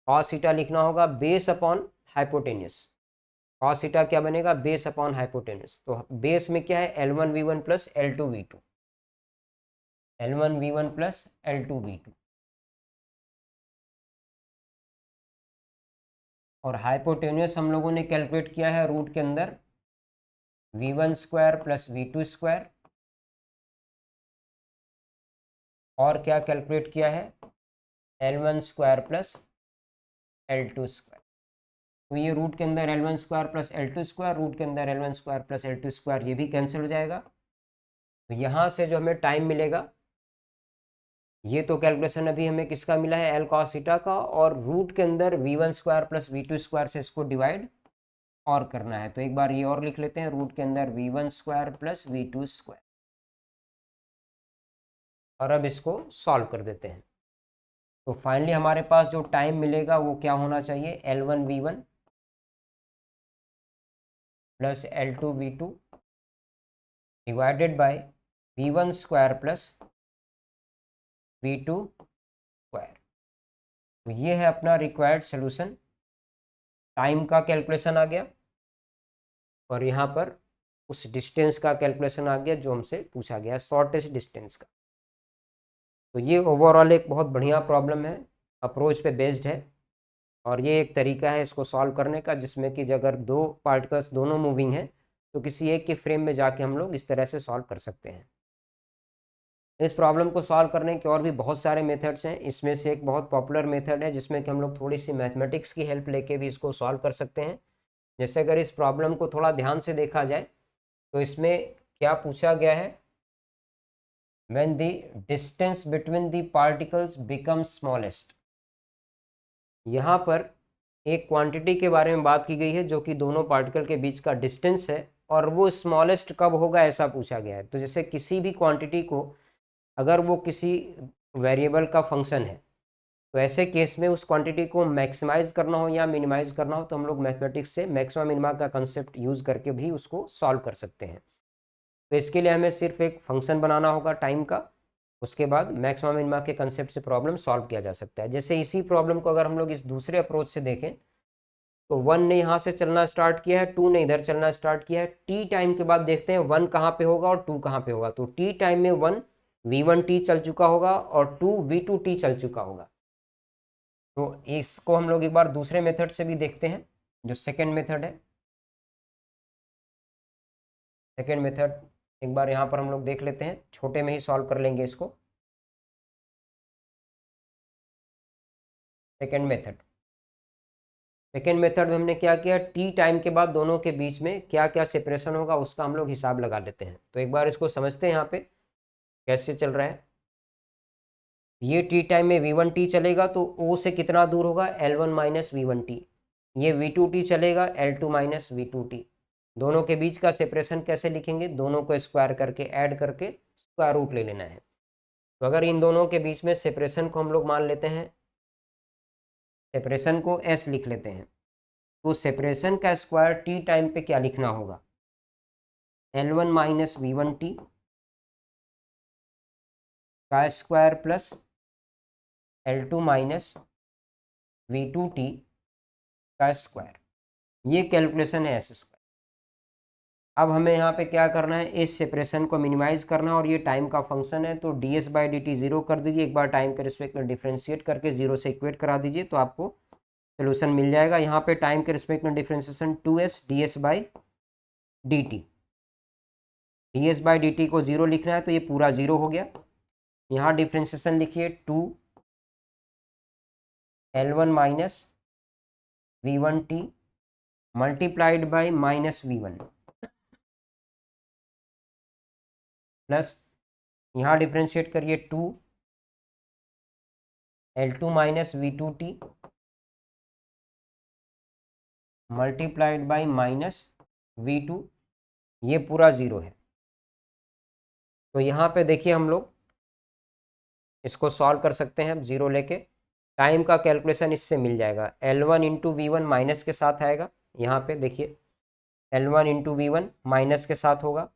cos थीटा लिखना होगा base upon hypotenuse. cos theta क्या बनेगा, बेस अपॉन हाइपोटेन्यूस। तो बेस में क्या है, L1v1 plus L2v2, L1v1 plus L2v2। और हाइपोटेन्यूस हम लोगों ने कैलकुलेट किया है रूट के अंदर v1 square plus v2 square. और क्या कैलकुलेट किया है, L1 square plus L2 square. तो ये रूट के अंदर L1 square plus L2 square, root के अंदर L1 square plus L2 square, ये भी कैंसिल हो जाएगा। तो यहाँ से जो हमें टाइम मिलेगा, ये तो कैलकुलेशन अभी हमें किसका मिला है, L cos थीटा का, और रूट के अंदर v1 square plus v2 square से इसको डिवाइड और करना है। तो एक बार ये और लिख लेते हैं, रूट के अंदर v1 square plus v2 square. और अब इसको सॉल्व कर देते हैं। तो फाइनली हमारे पास जो टाइम मिलेगा वो क्या होना चाहिए, L1v1 plus L2v2 divided by v1 square plus v2 square. तो ये है अपना रिक्वायर्ड सॉल्यूशन। टाइम का कैलकुलेशन आ गया और यहाँ पर उस डिस्टेंस का कैलकुलेशन आ गया जो हमसे पूछा गया, शॉर्टेस्ट डिस्टेंस का। तो ये ओवरऑल एक बहुत बढ़िया प्रॉब्लम है, अप्रोच पे बेस्ड है। और ये एक तरीका है इसको सॉल्व करने का, जिसमें कि अगर दो पार्टिकल्स दोनों मूविंग हैं तो किसी एक के फ्रेम में जाके हम लोग इस तरह से सॉल्व कर सकते हैं। इस प्रॉब्लम को सॉल्व करने के और भी बहुत सारे मेथड्स हैं। इसमें से एक बहुत पॉपुलर मेथड है जिसमें कि हम लोग थोड़ी सी मैथमेटिक्स की हेल्प लेके भी इसको सॉल्व कर सकते हैं। जैसे अगर इस प्रॉब्लम को थोड़ा ध्यान से देखा जाए तो इसमें क्या पूछा गया है, when the distance between the particles becomes smallest. यहाँ पर एक क्वांटिटी के बारे में बात की गई है जो कि दोनों पार्टिकल के बीच का डिस्टेंस है, और वो स्मॉलेस्ट कब होगा ऐसा पूछा गया है। तो जैसे किसी भी क्वांटिटी को अगर वो किसी वेरिएबल का फंक्शन है, तो ऐसे केस में उस क्वांटिटी को मैक्सिमाइज करना हो या मिनिमाइज करना हो तो हम लोग मैथमेटिक्स से मैक्सिमा मिनिमा का कंसेप्ट यूज़ करके भी उसको सॉल्व कर सकते हैं। तो इसके लिए हमें सिर्फ एक फंक्शन बनाना होगा टाइम का, उसके बाद मैक्सिमा मिनिमा के कंसेप्ट से प्रॉब्लम सॉल्व किया जा सकता है। जैसे इसी प्रॉब्लम को अगर हम लोग इस दूसरे अप्रोच से देखें तो 1 ने यहाँ से चलना स्टार्ट किया है, 2 ने इधर चलना स्टार्ट किया है। टी टाइम के बाद देखते हैं 1 कहाँ पे होगा और 2 कहाँ पे होगा। तो टी टाइम में 1 v1t चल चुका होगा और 2 v2t चल चुका होगा। तो इसको हम लोग एक बार दूसरे मेथड से भी देखते हैं, जो सेकेंड मेथड है। सेकेंड मेथड एक बार यहाँ पर हम लोग देख लेते हैं, छोटे में ही सॉल्व कर लेंगे इसको। सेकेंड मेथड, सेकेंड मेथड में हमने क्या किया, टी टाइम के बाद दोनों के बीच में क्या क्या सेपरेशन होगा उसका हम लोग हिसाब लगा लेते हैं। तो एक बार इसको समझते हैं यहाँ पे कैसे चल रहा है। ये टी टाइम में v1t चलेगा तो o से कितना दूर होगा, l1 माइनस v1t। ये v2t चलेगा, l2 माइनस v2t। दोनों के बीच का सेपरेशन कैसे लिखेंगे, दोनों को स्क्वायर करके ऐड करके स्क्वायर रूट ले लेना है। तो अगर इन दोनों के बीच में सेपरेशन को हम लोग मान लेते हैं, सेपरेशन को s लिख लेते हैं, तो सेपरेशन का स्क्वायर टी टाइम पे क्या लिखना होगा, l1 माइनस v1t का square plus l2 minus v2t का स्क्वायर। ये कैलकुलेशन है एस स्क्वायर। अब हमें यहाँ पे क्या करना है, इस सेपरेशन को मिनिमाइज करना है और ये टाइम का फंक्शन है, तो ds by D T zero कर दीजिए। एक बार टाइम के रिस्पेक्ट में डिफ्रेंशिएट करके जीरो से इक्वेट करा दीजिए तो आपको सोल्यूशन मिल जाएगा। यहाँ पे टाइम के रिस्पेक्ट में differentiation 2s ds by D T, ds by D T को जीरो लिखना है तो ये पूरा जीरो हो गया। यहाँ डिफ्रेंशिएशन लिखिए 2 l1 minus v1t multiplied by minus v1 plus यहाँ डिफ्रेंशिएट करिए 2 l2 minus v2t multiplied by minus v2, ये पूरा जीरो है। तो यहाँ पे देखिए हम लोग इसको सॉल्व कर सकते हैं, जीरो लेके टाइम का कैलकुलेशन इससे मिल जाएगा। L1 into we one minus के साथ आएगा, यहाँ पे देखिए L1 into we one minus के साथ होगा,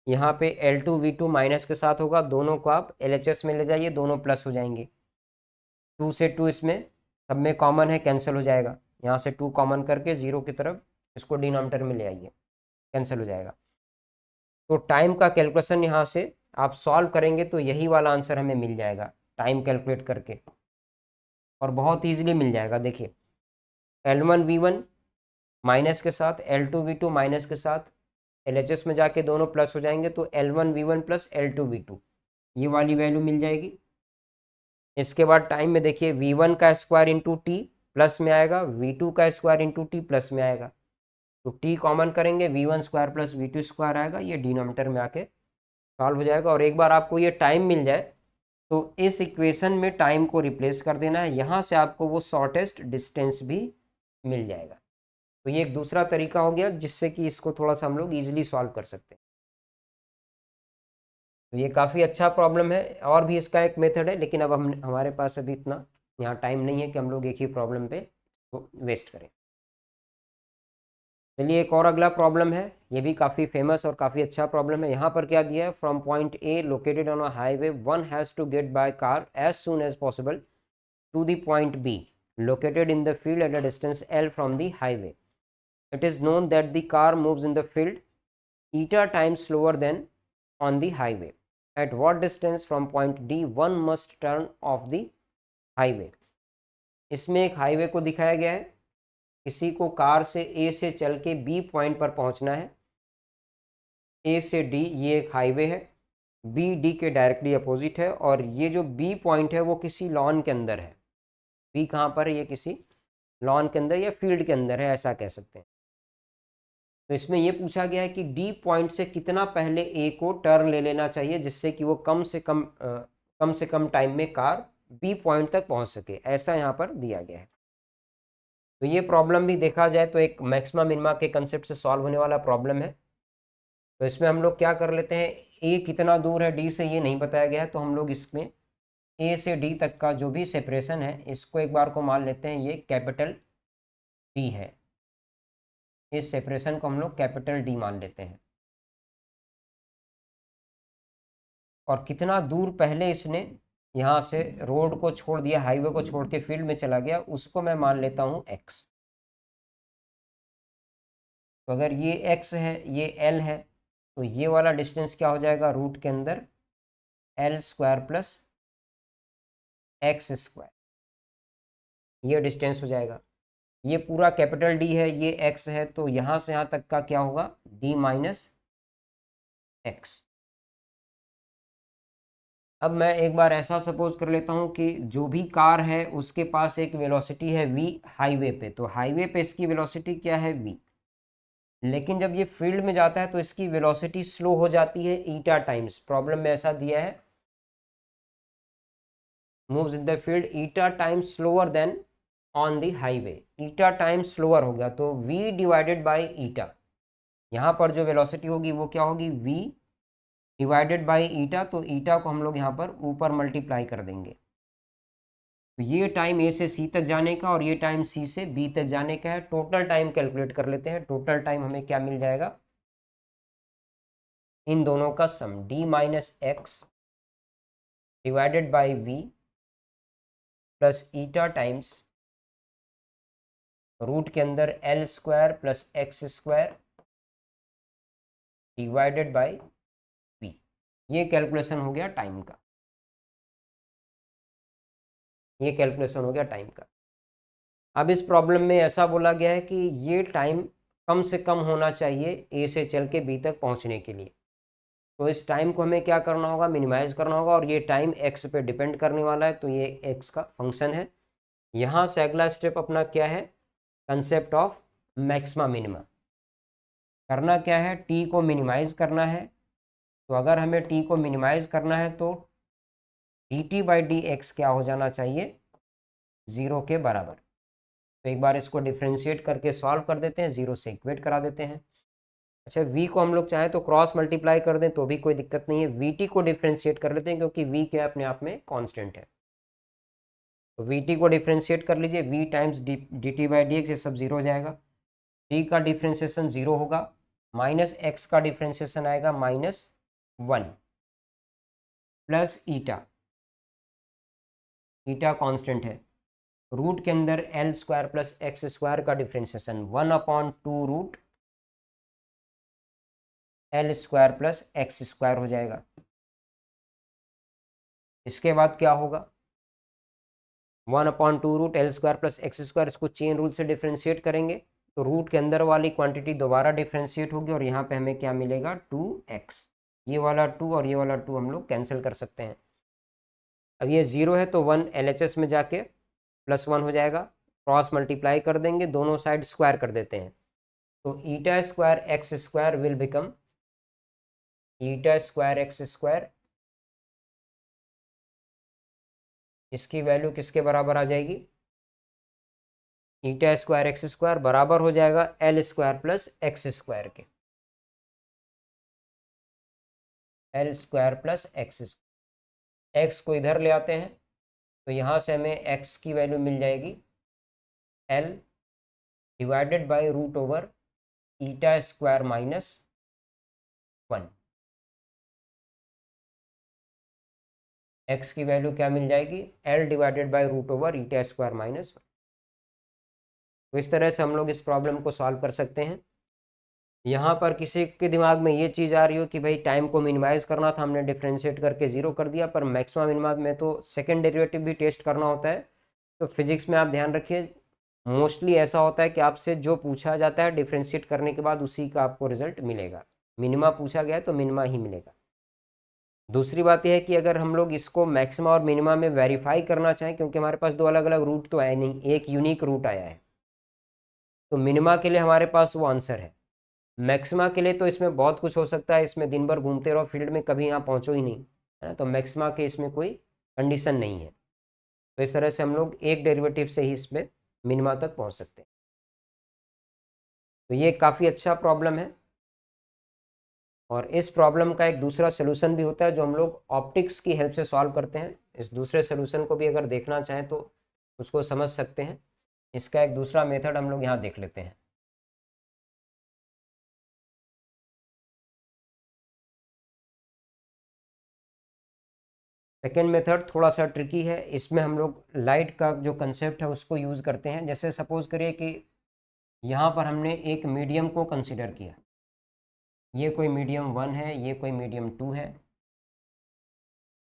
यहाँ पे L2 V2 माइनस के साथ होगा। दोनों को आप LHS में ले जाइए, दोनों प्लस हो जाएंगे। 2 से 2 इसमें सब में कॉमन है, कैंसिल हो जाएगा। यहाँ से 2 कॉमन करके जीरो की तरफ इसको डिनोमिनेटर में ले आइए, कैंसिल हो जाएगा। तो टाइम का कैलकुलेशन यहाँ से आप सॉल्व करेंगे तो यही वाला आंसर हमें मिल जाएगा टाइम कैलकुलेट करके, और बहुत ईजिली मिल जाएगा। देखिए L1 V1 माइनस के साथ L2 V2 माइनस के साथ LHS में जाके दोनों प्लस हो जाएंगे, तो L1 V1 plus L2 V2 ये वाली वैल्यू मिल जाएगी। इसके बाद टाइम में देखिए V1 का स्क्वायर इंटू टी प्लस में आएगा, V2 का स्क्वायर इंटू टी प्लस में आएगा, तो टी कॉमन करेंगे, V1 square plus V2 square आएगा, ये डिनोमिनेटर में आके सॉल्व हो जाएगा। और एक बार आपको ये टाइम मिल जाए तो इस इक्वेशन में टाइम को रिप्लेस कर देना है, यहाँ से आपको वो शॉर्टेस्ट डिस्टेंस भी मिल जाएगा। तो ये एक दूसरा तरीका हो गया जिससे कि इसको थोड़ा सा हम लोग ईजिली सॉल्व कर सकते हैं। तो ये काफ़ी अच्छा प्रॉब्लम है, और भी इसका एक मेथड है, लेकिन अब हम हमारे पास अभी इतना यहाँ टाइम नहीं है कि हम लोग एक ही प्रॉब्लम पे तो वेस्ट करें। चलिए एक और अगला प्रॉब्लम है, ये भी काफ़ी फेमस और काफ़ी अच्छा प्रॉब्लम है। यहाँ पर क्या दिया है, from point A located on a highway one has to get by car as soon as possible to the point B located in the field at a distance L from the highway. It is known that the car moves in the field eta times slower than on the highway. At what distance from point D one must turn off the highway? इसमें एक highway को दिखाया गया है, किसी को car से A से चल के B पॉइंट पर पहुंचना है। A से D ये एक हाईवे है, B D के डायरेक्टली अपोजिट है, और ये जो B पॉइंट है वो किसी लॉन के अंदर है। बी कहाँ पर है, ये किसी लॉन के अंदर या फील्ड के अंदर है, ऐसा कह सकते हैं। तो इसमें ये पूछा गया है कि डी पॉइंट से कितना पहले ए को टर्न ले लेना चाहिए जिससे कि वो कम से कम टाइम में कार बी पॉइंट तक पहुंच सके, ऐसा यहाँ पर दिया गया है। तो ये प्रॉब्लम भी देखा जाए तो एक मैक्सिमा मिनिमा के कंसेप्ट से सॉल्व होने वाला प्रॉब्लम है। तो इसमें हम लोग क्या कर लेते हैं, ए कितना दूर है डी से ये नहीं बताया गया है, तो हम लोग इसमें ए से डी तक का जो भी सेपरेशन है इसको एक बार को मान लेते हैं ये कैपिटल डी है। इस सेपरेशन को हम लोग कैपिटल डी मान लेते हैं। और कितना दूर पहले इसने यहाँ से रोड को छोड़ दिया, हाईवे को छोड़ के फील्ड में चला गया, उसको मैं मान लेता हूँ एक्स। तो अगर ये एक्स है ये एल है, तो ये वाला डिस्टेंस क्या हो जाएगा, रूट के अंदर L square plus x square. ये डिस्टेंस हो जाएगा। ये पूरा कैपिटल डी है, ये एक्स है, तो यहाँ से यहाँ तक का क्या होगा, डी माइनस एक्स। अब मैं एक बार ऐसा सपोज कर लेता हूँ कि जो भी कार है उसके पास एक वेलोसिटी है v हाईवे पे, तो हाईवे पे इसकी वेलोसिटी क्या है v, लेकिन जब ये फील्ड में जाता है तो इसकी वेलोसिटी स्लो हो जाती है ईटा टाइम्स। प्रॉब्लम में ऐसा दिया है, moves in the field eta times slower then on the highway. Eta times slower हो गया तो v डिवाइडेड बाई ईटा, यहाँ पर जो वेलोसिटी होगी वो क्या होगी, v डिवाइडेड बाई ईटा, तो ईटा को हम लोग यहाँ पर ऊपर मल्टीप्लाई कर देंगे। तो ये टाइम ए से सी तक जाने का और ये टाइम सी से बी तक जाने का है। टोटल टाइम कैलकुलेट कर लेते हैं। टोटल टाइम हमें क्या मिल जाएगा, इन दोनों का sum d minus x divided by v plus eta times root के अंदर L square plus x square divided by v। ये कैलकुलेशन हो गया टाइम का, ये कैलकुलेशन हो गया टाइम का। अब इस प्रॉब्लम में ऐसा बोला गया है कि ये टाइम कम से कम होना चाहिए ए से चल के बी तक पहुंचने के लिए। तो इस टाइम को हमें क्या करना होगा, मिनिमाइज करना होगा, और ये टाइम एक्स पे डिपेंड करने वाला है, तो ये एक्स का फंक्शन है। यहाँ से अगला स्टेप अपना क्या है, कंसेप्ट ऑफ मैक्सिमा मिनिमा। करना क्या है, टी को मिनिमाइज करना है। तो अगर हमें टी को मिनिमाइज करना है तो D t by d x क्या हो जाना चाहिए, ज़ीरो के बराबर। तो एक बार इसको डिफ्रेंशिएट करके सॉल्व कर देते हैं, ज़ीरो से इक्वेट करा देते हैं। अच्छा, v को हम लोग चाहें तो क्रॉस मल्टीप्लाई कर दें तो भी कोई दिक्कत नहीं है। vt को डिफ्रेंशिएट कर लेते हैं क्योंकि v क्या अपने आप में कांस्टेंट है। तो vt को डिफ्रेंशिएट कर लीजिए, v times d t by d x, ये सब जीरो हो जाएगा। t का डिफ्रेंशिएशन जीरो होगा, माइनस एक्स का डिफ्रेंशिएशन आएगा -1 प्लस ईटा, ईटा कांस्टेंट है। रूट के अंदर L square plus x square का differentiation 1/2 root l square plus x square हो जाएगा। इसके बाद क्या होगा, 1/2 root l square plus x square, इसको चेन रूल से डिफ्रेंशिएट करेंगे तो रूट के अंदर वाली क्वांटिटी दोबारा डिफ्रेंशिएट होगी और यहाँ पे हमें क्या मिलेगा, 2x। ये वाला 2 और ये वाला 2 हम लोग कैंसिल कर सकते हैं। अब ये 0 है तो 1 LHS में जाके +1 हो जाएगा, क्रॉस मल्टीप्लाई कर देंगे, दोनों साइड स्क्वायर कर देते हैं। तो eta square x square will become eta square x square, इसकी वैल्यू किसके बराबर आ जाएगी, ईटा स्क्वायर एक्स स्क्वायर बराबर हो जाएगा l square plus x square के, l square plus x. X को इधर ले आते हैं तो यहाँ से हमें एक्स की वैल्यू मिल जाएगी L divided by root over eta square -1। X की वैल्यू क्या मिल जाएगी, L divided by root over eta square -1। तो इस तरह से हम लोग इस प्रॉब्लम को सॉल्व कर सकते हैं। यहाँ पर किसी के दिमाग में ये चीज़ आ रही हो कि भाई टाइम को मिनिमाइज़ करना था, हमने डिफ्रेंशिएट करके ज़ीरो कर दिया, पर मैक्सिमम मिनिमा में तो सेकेंड डेरिवेटिव भी टेस्ट करना होता है। तो फिजिक्स में आप ध्यान रखिए, मोस्टली ऐसा होता है कि आपसे जो पूछा जाता है डिफ्रेंशिएट करने के बाद उसी का आपको रिजल्ट मिलेगा। मिनिमा पूछा गया है तो मिनिमा ही मिलेगा। दूसरी बात यह है कि अगर हम लोग इसको मैक्सिमा और मिनिमा में वेरीफाई करना चाहें, क्योंकि हमारे पास दो अलग अलग रूट तो है नहीं, एक यूनिक रूट आया है, तो मिनिमा के लिए हमारे पास वो आंसर है। मैक्सिमा के लिए तो इसमें बहुत कुछ हो सकता है, इसमें दिन भर घूमते रहो फील्ड में, कभी यहाँ पहुँचो ही नहीं, है ना। तो मैक्सिमा के इसमें कोई कंडीशन नहीं है। तो इस तरह से हम लोग एक डेरिवेटिव से ही इसमें मिनिमा तक पहुँच सकते हैं। तो ये काफ़ी अच्छा प्रॉब्लम है। और इस प्रॉब्लम का एक दूसरा सोल्यूशन भी होता है जो हम लोग ऑप्टिक्स की हेल्प से सॉल्व करते हैं। इस दूसरे सोल्यूशन को भी अगर देखना चाहें तो उसको समझ सकते हैं। इसका एक दूसरा मेथड हम लोग यहाँ देख लेते हैं। सेकेंड मेथड थोड़ा सा ट्रिकी है, इसमें हम लोग लाइट का जो कंसेप्ट है उसको यूज़ करते हैं। जैसे सपोज करिए कि यहाँ पर हमने एक मीडियम को कंसिडर किया, ये कोई मीडियम 1 है, ये कोई मीडियम 2 है।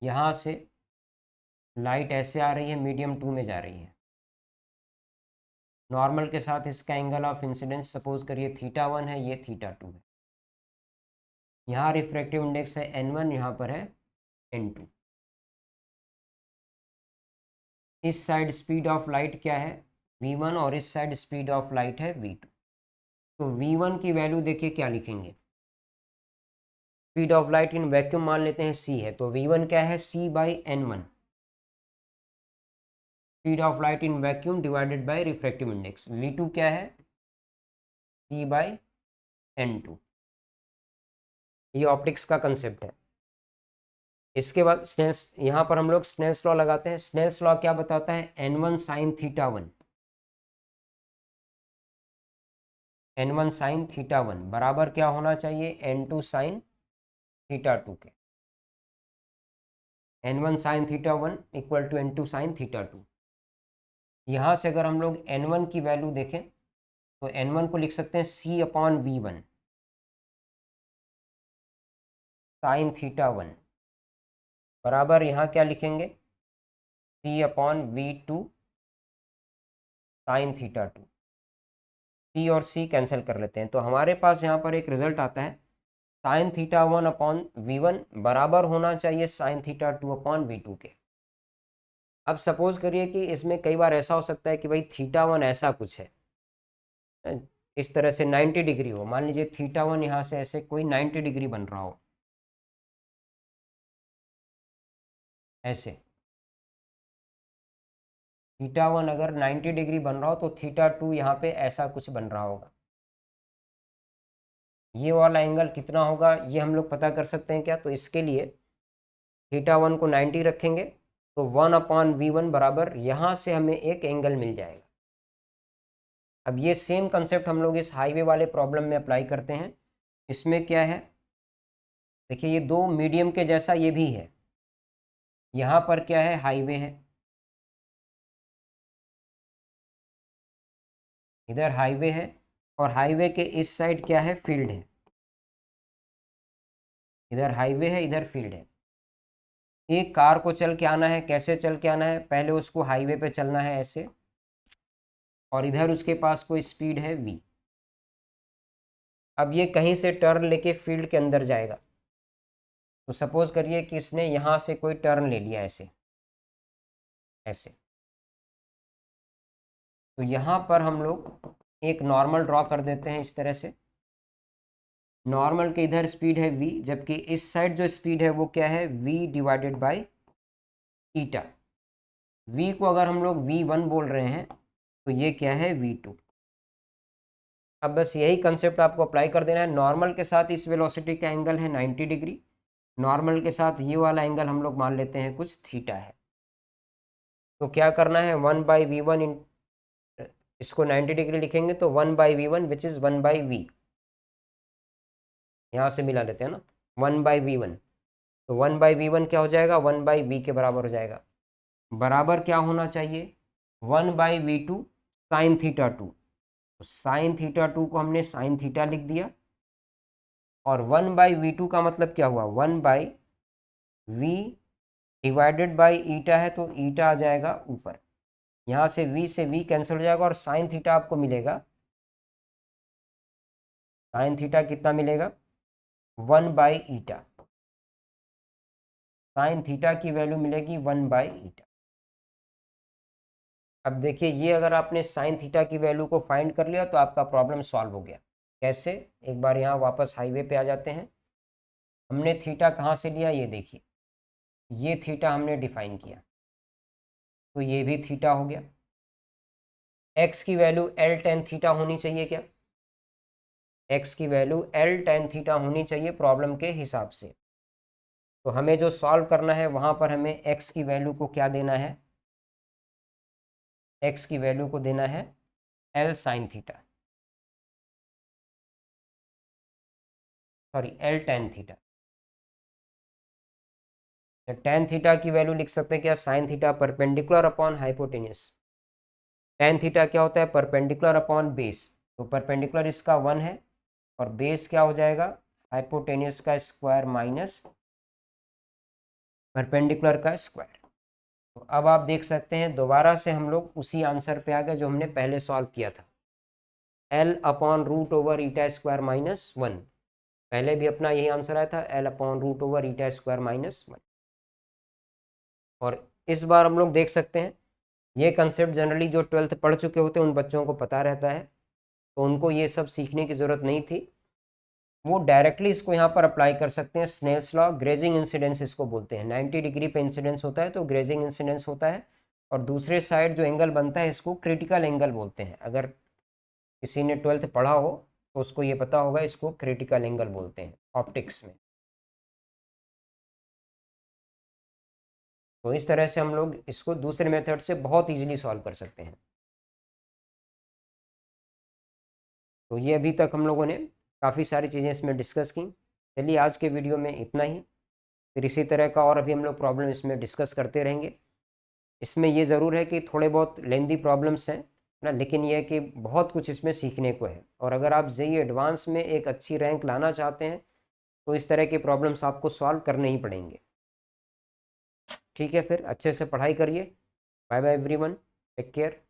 यहाँ से लाइट ऐसे आ रही है, मीडियम 2 में जा रही है। नॉर्मल के साथ इसका एंगल ऑफ इंसिडेंस सपोज करिए θ1 है, ये θ2 है। यहाँ रिफ्रैक्टिव इंडेक्स है n1, यहाँ पर है n2। इस साइड स्पीड ऑफ लाइट क्या है v1 और इस साइड स्पीड ऑफ लाइट है v2। तो v1 की वैल्यू देखिए क्या लिखेंगे, speed of light in vacuum मान लेते हैं c है, तो v1 क्या है c/n1, speed of light in vacuum divided by refractive index. v2 क्या है c/n2। ये ऑप्टिक्स का कंसेप्ट है। इसके बाद स्नेल्स, यहाँ पर हम लोग स्नेल्स लॉ लगाते हैं। स्नेल्स लॉ क्या बताता है, n1 sin θ1, n1 sin θ1 बराबर क्या होना चाहिए n2 sin θ2 के। n1 sin θ1 equal to n2 sin θ2। यहाँ से अगर हम लोग n1 की वैल्यू देखें तो n1 को लिख सकते हैं c/v1 sin θ1 बराबर यहाँ क्या लिखेंगे c/v2 sin θ2। c और c कैंसिल कर लेते हैं, तो हमारे पास यहाँ पर एक रिजल्ट आता है sin θ1/v1 बराबर होना चाहिए sin θ2/v2 के। अब सपोज करिए कि इसमें कई बार ऐसा हो सकता है कि भाई θ1 ऐसा कुछ है, इस तरह से 90 डिग्री हो। मान लीजिए θ1 यहाँ से ऐसे कोई 90 डिग्री बन रहा हो, ऐसे θ1 अगर 90 डिग्री बन रहा हो तो θ2 यहाँ पे ऐसा कुछ बन रहा होगा। ये वाला एंगल कितना होगा ये हम लोग पता कर सकते हैं क्या, तो इसके लिए θ1 को 90 रखेंगे तो 1/v1 बराबर यहाँ से हमें एक एंगल मिल जाएगा। अब ये सेम कंसेप्ट हम लोग इस हाईवे वाले प्रॉब्लम में अप्लाई करते हैं। इसमें क्या है देखिए, ये दो मीडियम के जैसा ये भी है। यहाँ पर क्या है हाईवे है, इधर हाईवे है, और हाईवे के इस साइड क्या है फील्ड है। इधर हाईवे है, इधर फील्ड है। एक कार को चल के आना है, कैसे चल के आना है, पहले उसको हाईवे पे चलना है ऐसे, और इधर उसके पास कोई स्पीड है v। अब ये कहीं से टर्न लेके फील्ड के अंदर जाएगा, तो सपोज करिए कि इसने यहाँ से कोई टर्न ले लिया ऐसे ऐसे, तो यहाँ पर हम लोग एक नॉर्मल ड्रॉ कर देते हैं इस तरह से। नॉर्मल के इधर स्पीड है v, जबकि इस साइड जो स्पीड है वो क्या है v divided by eta. v को अगर हम लोग v1 बोल रहे हैं तो ये क्या है v2। अब बस यही कंसेप्ट आपको अप्लाई कर देना है। नॉर्मल के साथ इस वेलोसिटी का एंगल है 90 डिग्री, नॉर्मल के साथ ये वाला एंगल हम लोग मान लेते हैं कुछ थीटा है। तो क्या करना है 1/v1 इसको 90 डिग्री लिखेंगे तो 1/v1 विच इज़ 1/v, यहाँ से मिला लेते हैं ना 1/v1, तो 1/v1 क्या हो जाएगा 1/v के बराबर हो जाएगा। बराबर क्या होना चाहिए 1/v2 sin θ2, तो sin θ2 को हमने sin थीटा लिख दिया, और 1/v2 का मतलब क्या हुआ 1/v डिवाइडेड बाई ईटा है, तो ईटा आ जाएगा ऊपर, यहाँ से v कैंसिल हो जाएगा, और sin थीटा आपको मिलेगा, sin थीटा कितना मिलेगा 1/ईटा। sin थीटा की वैल्यू मिलेगी 1/ईटा। अब देखिए, ये अगर आपने sin थीटा की वैल्यू को फाइंड कर लिया तो आपका प्रॉब्लम सॉल्व हो गया। कैसे, एक बार यहाँ वापस हाईवे पे आ जाते हैं। हमने थीटा कहाँ से लिया ये देखिए, ये थीटा हमने डिफाइन किया, तो ये भी थीटा हो गया। x की वैल्यू L tan थीटा होनी चाहिए क्या, x की वैल्यू L tan थीटा होनी चाहिए प्रॉब्लम के हिसाब से। तो हमें जो सॉल्व करना है वहाँ पर हमें x की वैल्यू को क्या देना है, x की वैल्यू को देना है L sin theta, sorry L tan theta. tan theta की वैल्यू लिख सकते हैं क्या sin theta perpendicular upon hypotenuse. tan theta क्या होता है परपेंडिकुलर अपॉन बेस, तो परपेंडिकुलर इसका 1 है, और बेस क्या हो जाएगा हाइपोटेन्यूस का स्क्वायर माइनस परपेंडिकुलर का स्क्वायर। तो अब आप देख सकते हैं दोबारा से हम लोग उसी आंसर पे आ गए जो हमने पहले सॉल्व किया था, L/√/η² - 1। पहले भी अपना यही आंसर आया था, L/√/η² - 1। और इस बार हम लोग देख सकते हैं ये कंसेप्ट जनरली जो 12th पढ़ चुके होते हैं उन बच्चों को पता रहता है, तो उनको ये सब सीखने की ज़रूरत नहीं थी। वो डायरेक्टली इसको यहाँ पर अप्लाई कर सकते हैं। स्नेल्स लॉ, ग्रेजिंग इंसिडेंस इसको बोलते हैं। 90 डिग्री पे इंसिडेंस होता है तो ग्रेजिंग इंसिडेंस होता है, और दूसरे साइड जो एंगल बनता है इसको क्रिटिकल एंगल बोलते हैं। अगर किसी ने 12th पढ़ा हो तो उसको ये पता होगा, इसको क्रिटिकल एंगल बोलते हैं ऑप्टिक्स में। तो इस तरह से हम लोग इसको दूसरे मेथड से बहुत इजीली सॉल्व कर सकते हैं। तो ये अभी तक हम लोगों ने काफ़ी सारी चीज़ें इसमें डिस्कस की। चलिए आज के वीडियो में इतना ही, फिर इसी तरह का और अभी हम लोग प्रॉब्लम इसमें डिस्कस करते रहेंगे। इसमें ये ज़रूर है कि थोड़े बहुत लेंदी प्रॉब्लम्स हैं ना, लेकिन ये है कि बहुत कुछ इसमें सीखने को है। और अगर आप जेईई एडवांस में एक अच्छी रैंक लाना चाहते हैं तो इस तरह के प्रॉब्लम्स आपको सॉल्व करने ही पड़ेंगे। ठीक है, फिर अच्छे से पढ़ाई करिए। Bye bye everyone, take care.